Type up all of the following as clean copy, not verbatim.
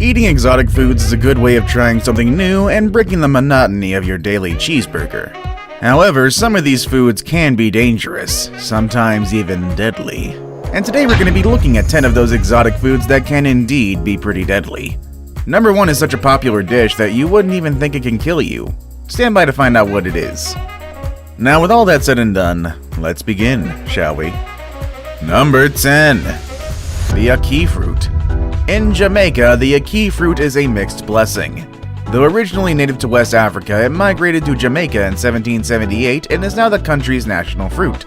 Eating exotic foods is a good way of trying something new and breaking the monotony of your daily cheeseburger. However, some of these foods can be dangerous, sometimes even deadly. And today we're going to be looking at 10 of those exotic foods that can indeed be pretty deadly. Number 1 is such a popular dish that you wouldn't even think it can kill you. Stand by to find out what it is. Now with all that said and done, let's begin, shall we? Number 10. The ackee fruit. In Jamaica, the ackee fruit is a mixed blessing. Though originally native to West Africa, it migrated to Jamaica in 1778 and is now the country's national fruit.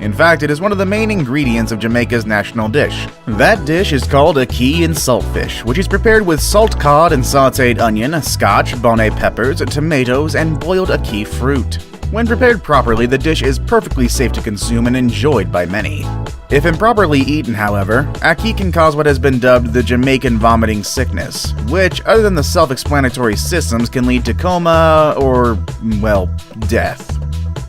In fact, it is one of the main ingredients of Jamaica's national dish. That dish is called ackee and saltfish, which is prepared with salt cod and sautéed onion, scotch, bonnet peppers, tomatoes, and boiled ackee fruit. When prepared properly, the dish is perfectly safe to consume and enjoyed by many. If improperly eaten, however, ackee can cause what has been dubbed the Jamaican vomiting sickness, which, other than the self-explanatory symptoms, can lead to coma or, well, death.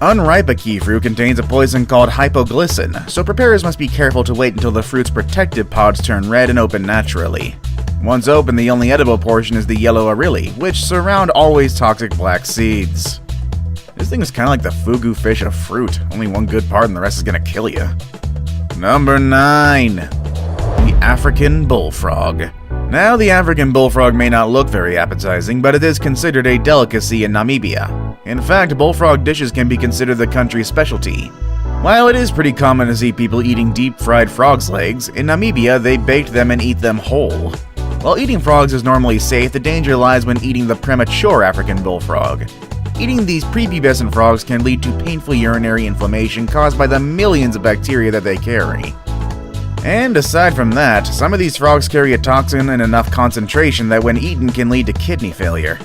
Unripe ackee fruit contains a poison called hypoglycin, so preparers must be careful to wait until the fruit's protective pods turn red and open naturally. Once open, the only edible portion is the yellow arili, which surround always toxic black seeds. This thing is kind of like the fugu fish of fruit, only one good part and the rest is gonna kill you. Number 9. The African bullfrog. Now, the African bullfrog may not look very appetizing, but it is considered a delicacy in Namibia. In fact, bullfrog dishes can be considered the country's specialty. While it is pretty common to see people eating deep-fried frog's legs, in Namibia they bake them and eat them whole. While eating frogs is normally safe, the danger lies when eating the premature African bullfrog. Eating these prepubescent frogs can lead to painful urinary inflammation caused by the millions of bacteria that they carry. And aside from that, some of these frogs carry a toxin in enough concentration that when eaten can lead to kidney failure.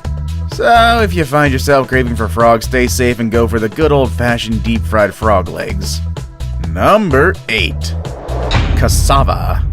So if you find yourself craving for frogs, stay safe and go for the good old-fashioned deep-fried frog legs. Number 8. Cassava.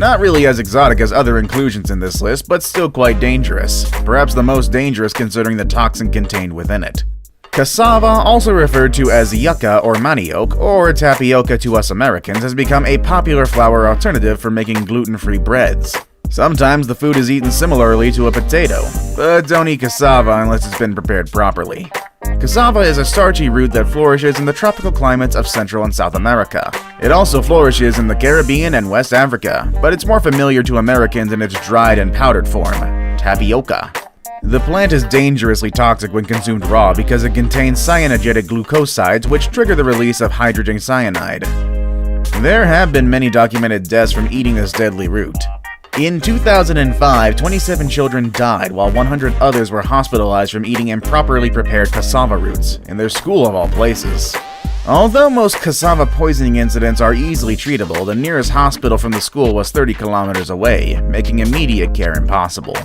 Not really as exotic as other inclusions in this list, but still quite dangerous. Perhaps the most dangerous considering the toxin contained within it. Cassava, also referred to as yucca or manioc, or tapioca to us Americans, has become a popular flour alternative for making gluten-free breads. Sometimes the food is eaten similarly to a potato, but don't eat cassava unless it's been prepared properly. Cassava is a starchy root that flourishes in the tropical climates of Central and South America. It also flourishes in the Caribbean and West Africa, but it's more familiar to Americans in its dried and powdered form, tapioca. The plant is dangerously toxic when consumed raw because it contains cyanogenic glucosides which trigger the release of hydrogen cyanide. There have been many documented deaths from eating this deadly root. In 2005, 27 children died while 100 others were hospitalized from eating improperly prepared cassava roots, in their school of all places. Although most cassava poisoning incidents are easily treatable, the nearest hospital from the school was 30 kilometers away, making immediate care impossible.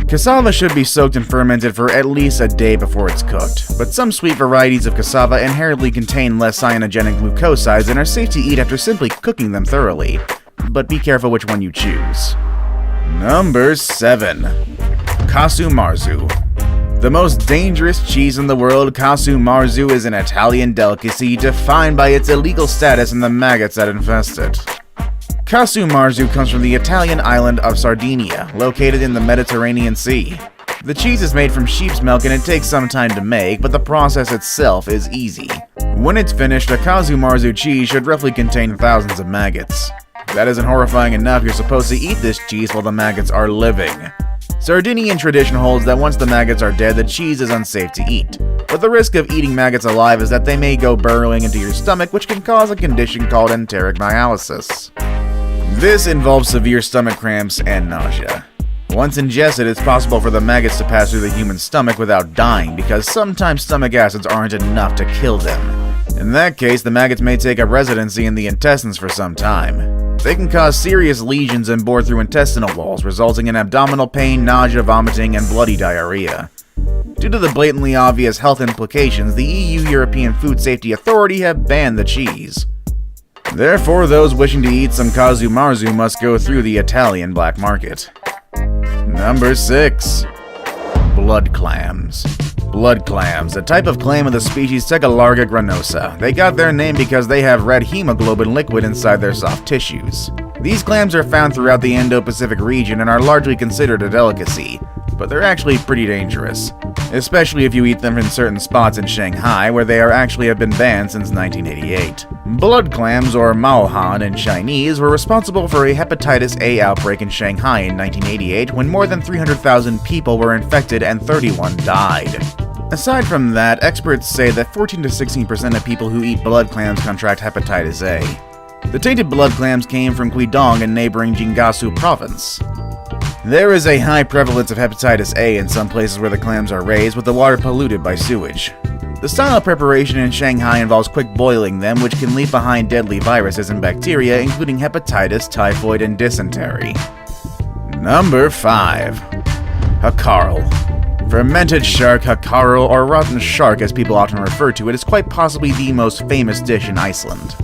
Cassava should be soaked and fermented for at least a day before it's cooked, but some sweet varieties of cassava inherently contain less cyanogenic glucosides and are safe to eat after simply cooking them thoroughly. But be careful which one you choose. Number 7. Casu Marzu. The most dangerous cheese in the world, Casu Marzu is an Italian delicacy defined by its illegal status and the maggots that infest it. Casu Marzu comes from the Italian island of Sardinia, located in the Mediterranean Sea. The cheese is made from sheep's milk and it takes some time to make, but the process itself is easy. When it's finished, a Casu Marzu cheese should roughly contain thousands of maggots. If that isn't horrifying enough, you're supposed to eat this cheese while the maggots are living. Sardinian tradition holds that once the maggots are dead, the cheese is unsafe to eat. But the risk of eating maggots alive is that they may go burrowing into your stomach, which can cause a condition called enteric dialysis. This involves severe stomach cramps and nausea. Once ingested, it's possible for the maggots to pass through the human stomach without dying because sometimes stomach acids aren't enough to kill them. In that case, the maggots may take up residency in the intestines for some time. They can cause serious lesions and bore through intestinal walls, resulting in abdominal pain, nausea, vomiting, and bloody diarrhea. Due to the blatantly obvious health implications, the EU European Food Safety Authority have banned the cheese. Therefore, those wishing to eat some Casu Marzu must go through the Italian black market. Number 6. Blood clams. Blood clams, a type of clam of the species Tegalarga granosa. They got their name because they have red hemoglobin liquid inside their soft tissues. These clams are found throughout the Indo-Pacific region and are largely considered a delicacy, but they're actually pretty dangerous, especially if you eat them in certain spots in Shanghai where they actually have been banned since 1988. Blood clams, or maohan in Chinese, were responsible for a hepatitis A outbreak in Shanghai in 1988 when more than 300,000 people were infected and 31 died. Aside from that, experts say that 14 to 16% of people who eat blood clams contract hepatitis A. The tainted blood clams came from Guidong in neighboring Jiangsu province. There is a high prevalence of hepatitis A in some places where the clams are raised, with the water polluted by sewage. The style of preparation in Shanghai involves quick boiling them, which can leave behind deadly viruses and bacteria, including hepatitis, typhoid, and dysentery. Number 5. Hakarl. Fermented shark hakarl, or rotten shark as people often refer to it, is quite possibly the most famous dish in Iceland.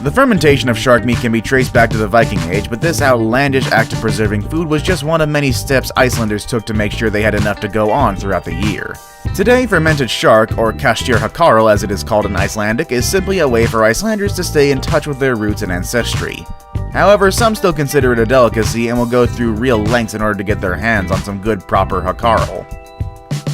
The fermentation of shark meat can be traced back to the Viking Age, but this outlandish act of preserving food was just one of many steps Icelanders took to make sure they had enough to go on throughout the year. Today, fermented shark, or kastir hakarl as it is called in Icelandic, is simply a way for Icelanders to stay in touch with their roots and ancestry. However, some still consider it a delicacy and will go through real lengths in order to get their hands on some good proper hakarl.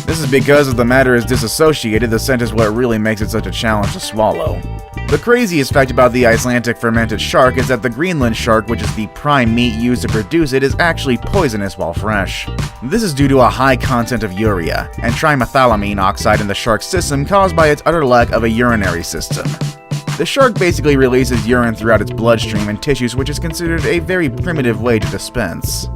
This is because if the matter is disassociated, the scent is what really makes it such a challenge to swallow. The craziest fact about the Icelandic fermented shark is that the Greenland shark, which is the prime meat used to produce it, is actually poisonous while fresh. This is due to a high content of urea and trimethylamine oxide in the shark's system caused by its utter lack of a urinary system. The shark basically releases urine throughout its bloodstream and tissues, which is considered a very primitive way to dispense.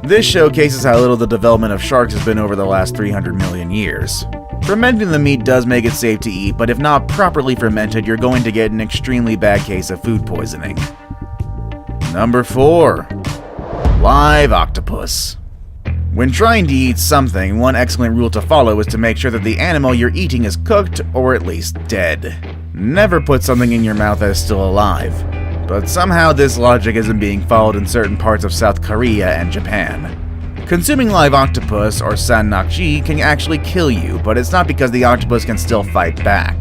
This showcases how little the development of sharks has been over the last 300 million years. Fermenting the meat does make it safe to eat, but if not properly fermented, you're going to get an extremely bad case of food poisoning. Number 4. Live octopus. When trying to eat something, one excellent rule to follow is to make sure that the animal you're eating is cooked, or at least dead. Never put something in your mouth that is still alive. But somehow this logic isn't being followed in certain parts of South Korea and Japan. Consuming live octopus, or sannakji, can actually kill you, but it's not because the octopus can still fight back.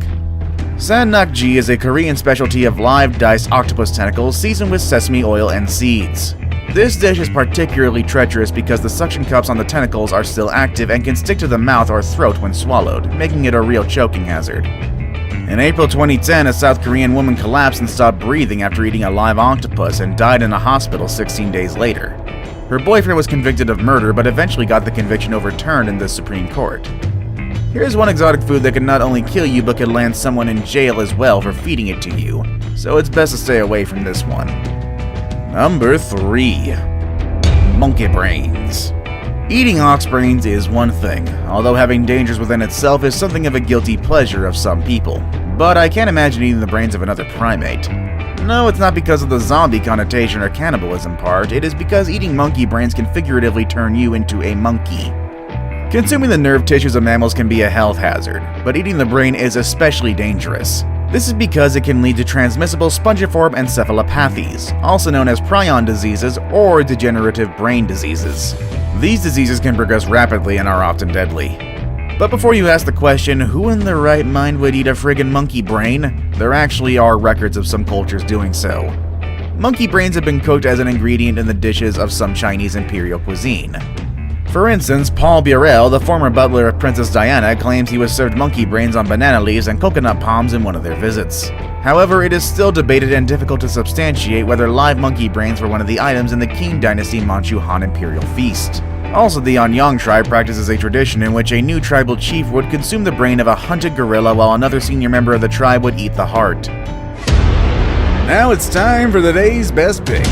Sannakji is a Korean specialty of live diced octopus tentacles seasoned with sesame oil and seeds. This dish is particularly treacherous because the suction cups on the tentacles are still active and can stick to the mouth or throat when swallowed, making it a real choking hazard. In April 2010, a South Korean woman collapsed and stopped breathing after eating a live octopus and died in a hospital 16 days later. Her boyfriend was convicted of murder, but eventually got the conviction overturned in the Supreme Court. Here's one exotic food that can not only kill you, but could land someone in jail as well for feeding it to you, so it's best to stay away from this one. Number 3. Monkey brains. Eating ox brains is one thing, although having dangers within itself is something of a guilty pleasure of some people. But I can't imagine eating the brains of another primate. No, it's not because of the zombie connotation or cannibalism part, it is because eating monkey brains can figuratively turn you into a monkey. Consuming the nerve tissues of mammals can be a health hazard, but eating the brain is especially dangerous. This is because it can lead to transmissible spongiform encephalopathies, also known as prion diseases or degenerative brain diseases. These diseases can progress rapidly and are often deadly. But before you ask the question, who in their right mind would eat a friggin' monkey brain? There actually are records of some cultures doing so. Monkey brains have been cooked as an ingredient in the dishes of some Chinese imperial cuisine. For instance, Paul Burrell, the former butler of Princess Diana, claims he was served monkey brains on banana leaves and coconut palms in one of their visits. However, it is still debated and difficult to substantiate whether live monkey brains were one of the items in the Qing Dynasty Manchu Han imperial feast. Also, the Anyang tribe practices a tradition in which a new tribal chief would consume the brain of a hunted gorilla while another senior member of the tribe would eat the heart. Now it's time for the day's best pick.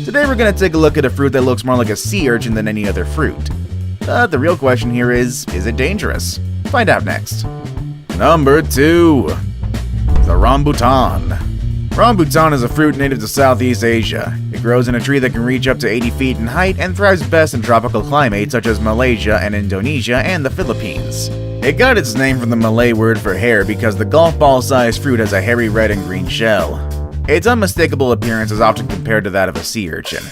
Today we're going to take a look at a fruit that looks more like a sea urchin than any other fruit. But the real question here is it dangerous? Find out next. Number 2. The rambutan. Rambutan is a fruit native to Southeast Asia. It grows in a tree that can reach up to 80 feet in height and thrives best in tropical climates such as Malaysia and Indonesia and the Philippines. It got its name from the Malay word for hair because the golf ball-sized fruit has a hairy red and green shell. Its unmistakable appearance is often compared to that of a sea urchin.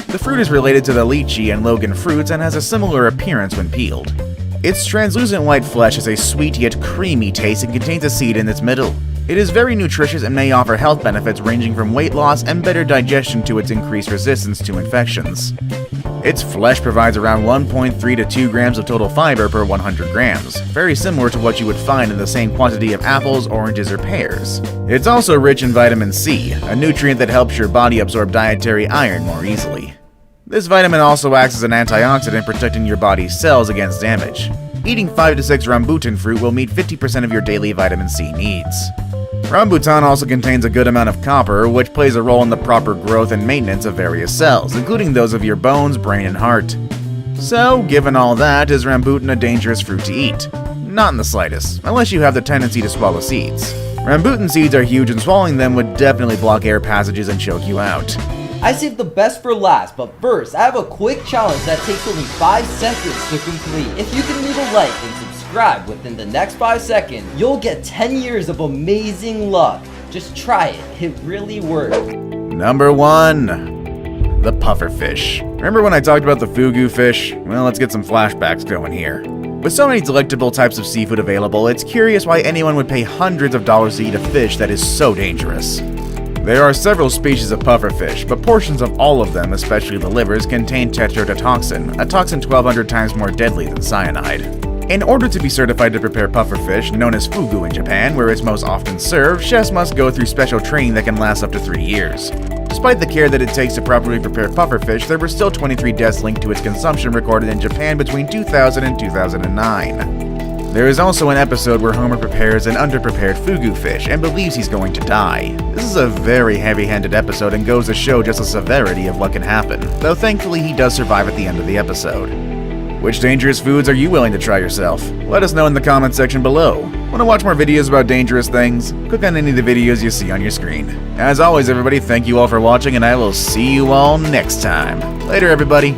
The fruit is related to the lychee and logan fruits and has a similar appearance when peeled. Its translucent white flesh has a sweet yet creamy taste and contains a seed in its middle. It is very nutritious and may offer health benefits ranging from weight loss and better digestion to its increased resistance to infections. Its flesh provides around 1.3 to 2 grams of total fiber per 100 grams, very similar to what you would find in the same quantity of apples, oranges, or pears. It's also rich in vitamin C, a nutrient that helps your body absorb dietary iron more easily. This vitamin also acts as an antioxidant, protecting your body's cells against damage. Eating 5 to 6 rambutan fruit will meet 50% of your daily vitamin C needs. Rambutan also contains a good amount of copper, which plays a role in the proper growth and maintenance of various cells, including those of your bones, brain, and heart. So, given all that, is rambutan a dangerous fruit to eat? Not in the slightest, unless you have the tendency to swallow seeds. Rambutan seeds are huge and swallowing them would definitely block air passages and choke you out. I saved the best for last, but first, I have a quick challenge that takes only 5 seconds to complete. If you can leave a like and subscribe within the next 5 seconds, you'll get 10 years of amazing luck. Just try it, it really works. Number 1. The pufferfish. Remember when I talked about the fugu fish? Well, let's get some flashbacks going here. With so many delectable types of seafood available, it's curious why anyone would pay hundreds of dollars to eat a fish that is so dangerous. There are several species of pufferfish, but portions of all of them, especially the livers, contain tetrodotoxin, a toxin 1,200 times more deadly than cyanide. In order to be certified to prepare pufferfish, known as fugu in Japan, where it's most often served, chefs must go through special training that can last up to 3 years. Despite the care that it takes to properly prepare pufferfish, there were still 23 deaths linked to its consumption recorded in Japan between 2000 and 2009. There is also an episode where Homer prepares an underprepared fugu fish and believes he's going to die. This is a very heavy-handed episode and goes to show just the severity of what can happen, though thankfully he does survive at the end of the episode. Which dangerous foods are you willing to try yourself? Let us know in the comment section below. Want to watch more videos about dangerous things? Click on any of the videos you see on your screen. As always everybody, thank you all for watching and I will see you all next time. Later everybody!